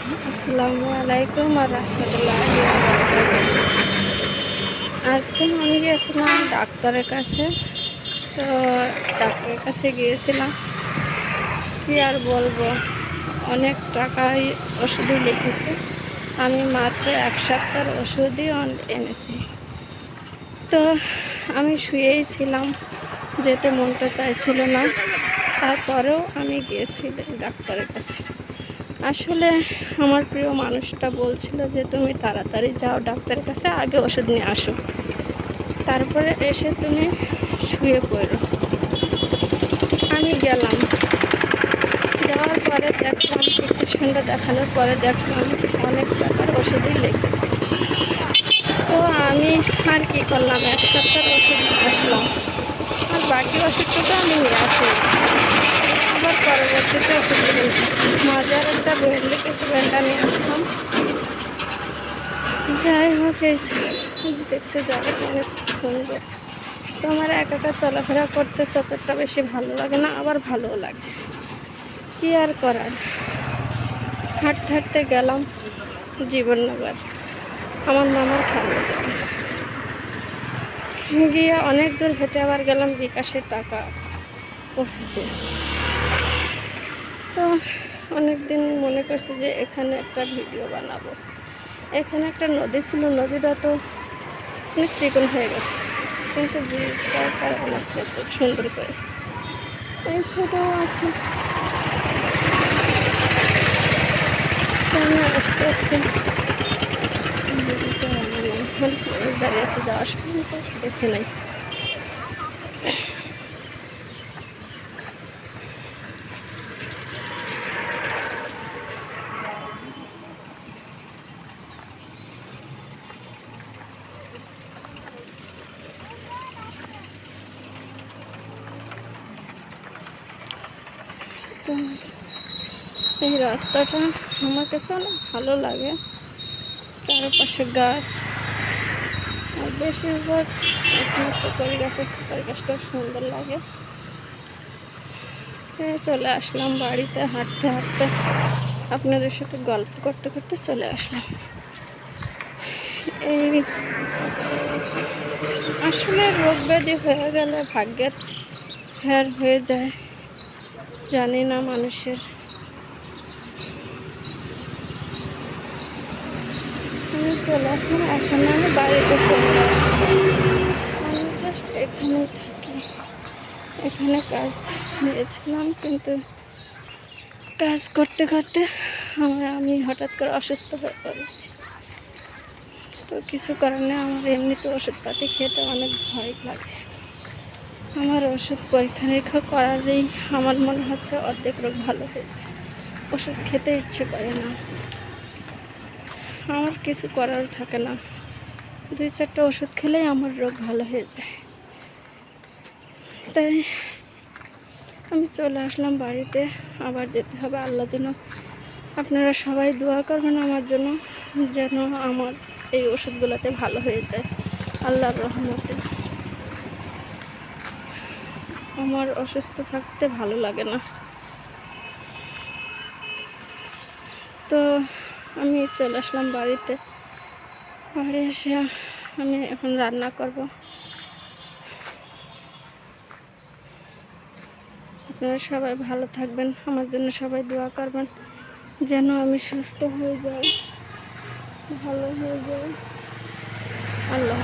আসসালামু আলাইকুম আর রাহমাতুল্লাহি ওয়া বারাকাতুহু। আজকে আমি গিয়েছিলাম ডাক্তারের কাছে। তো ডাক্তারের কাছে গিয়েছিলাম, কি আর বলবো, অনেক টাকাই ওষুধই লিখেছে। আমি মাত্র 1 সপ্তাহের ওষুধই এনেছি। তো আমি শুয়েই ছিলাম, যেতে মনটা চাইছিল না। তারপরেও আমি গিয়েছি ডাক্তারের কাছে। আসলে আমার প্রিয় মানুষটা বলছিল যে তুমি তাড়াতাড়ি যাও ডাক্তারের কাছে, আগে ওষুধ নিয়ে আসো, তারপরে এসে তুমি শুয়ে পড়ো। আমি গেলাম, যাওয়ার পরে দেখলাম, প্রেসক্রিপশনটা দেখানোর পরে দেখলাম অনেক টাকার ওষুধই লিখেছে। তো আমি আর কি করলাম, 1 সপ্তাহের ওষুধ নিয়ে আসলাম, আর বাকি ওষুধটা তো আমি নিয়ে আসি। আবার পরবর্তীতে ওষুধ মাজার একটা ব্যান্ড লিখেছে, ব্যান্ডটা নিয়ে আসলাম। যাই হোক, এই দেখতে যাবে অনেক সুন্দর। তো আমার একা একা চলাফেরা করতে ততটা বেশি ভালো লাগে না, আবার ভালোও লাগে। কি আর করার, হাঁটতে হাঁটতে গেলাম জীবননগর, আমার মামার ফার্মেসি গিয়ে অনেক দূর হেঁটে আবার গেলাম বিকাশের টাকা উঠাতে। তো অনেক দিন মনে করছি যে এখানে একটা ভিডিও বানাবো। এখানে একটা নদী ছিল, নদীটা তো অনেক চিকন হয়ে গেছে, কিন্তু ব্রিজটা অনেক সুন্দর করে। এই ছোটও আছে, আস্তে আস্তে দাঁড়িয়ে আছে, যাওয়ার সময় তো দেখে নাই। তো এই রাস্তাটা আমার কাছে অনেক ভালো লাগে, চারপাশে গাছ, আর বেশিরভাগ এখানে সুপারি গাছ আছে, সুপারি গাছটা সুন্দর লাগে। চলে আসলাম বাড়িতে, হাঁটতে হাঁটতে আপনাদের সাথে গল্প করতে করতে চলে আসলাম। এই আসলে রোগ ব্যাধি হয়ে গেলে ভাগ্যের ফের হয়ে যায়, জানি না মানুষের। আমি চলে আসলাম, এখন আমি বাড়িতে চলে আসলাম। আমি জাস্ট এখানেই থাকি, এখানে কাজ নিয়েছিলাম, কিন্তু কাজ করতে করতে আমি হঠাৎ করে অসুস্থ হয়ে পড়েছি। তো কিছু কারণে আমার এমনিতে ওষুধপাতি খেতে অনেক ভয় লাগে। আমার ওষুধ পরীক্ষা নিরীক্ষা করারই আমার মনে হচ্ছে অর্ধেক রোগ ভালো হয়ে যায়, ওষুধ খেতে ইচ্ছে করে না, আমার কিছু করার থাকে না, 2-4টা ওষুধ খেলেই আমার রোগ ভালো হয়ে যায়। তাই আমি চলে আসলাম বাড়িতে, আবার যেতে হবে। আল্লাহ যেন, আপনারা সবাই দোয়া করবেন আমার জন্য, যেন আমার এই ওষুধগুলোতে ভালো হয়ে যায় আল্লাহর রহমতে। আমার অসুস্থ থাকতে ভালো লাগে না। তো আমি চলে আসলাম বাড়িতে, বাড়ি এসে আমি এখন রান্না করব। আপনারা সবাই ভালো থাকবেন, আমার জন্য সবাই দোয়া করবেন যেন আমি সুস্থ হয়ে যাই, ভালো হয়ে যাই। আল্লাহ।